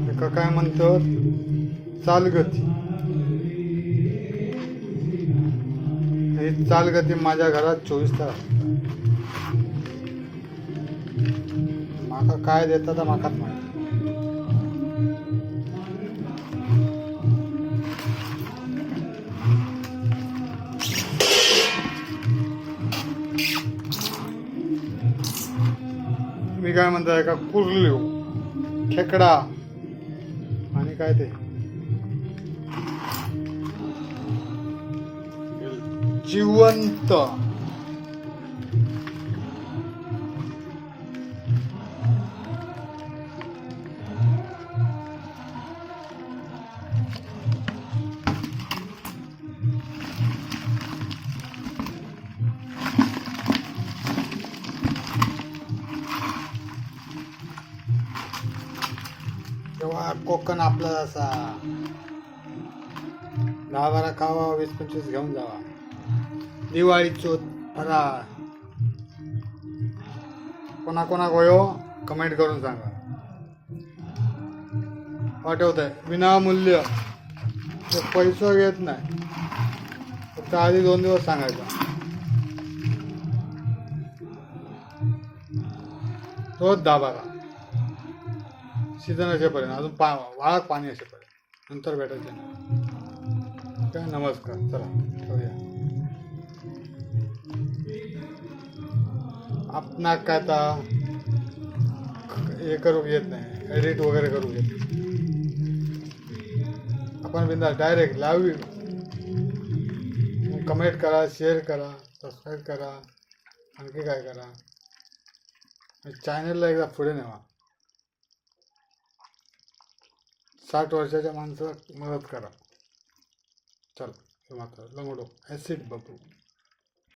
एका काय म्हणतात चालगती. ही चालगती माझ्या घरात 24 तास. माका काय देता तर माकाच माहिती. मी काय म्हणताय का कुर्ल्यो खेकडा आणि काय ते जिवंत तेव्हा कोकण आपला असा 10-12 खावा 20-25 घेऊन जावा. दिवाळीचो फराळ कोणा गोयो कमेंट करून सांगा. पाठवत आहे विनामूल्य. ते पैसा घेत नाही, फक्त आधी 2 दिवस सांगायचा. तोच 10-12 सीझन असेपर्यंत, अजून वाळात पाणी असेपर्यंत, नंतर भेटायचे नाही. काय नमस्कार, चला ठेवूया. आपणा काय आता हे करू येत नाही, एडिट वगैरे करू येत. आपण बिंदा डायरेक्ट लावी. कमेंट करा, शेअर करा, सबस्क्राईब करा, आणखी काय करा. चॅनलला एकदा पुढे नेवा. 60 वर्षाच्या माणसाला मदत करा. चल मात्र लंगडो ॲसिड बघू.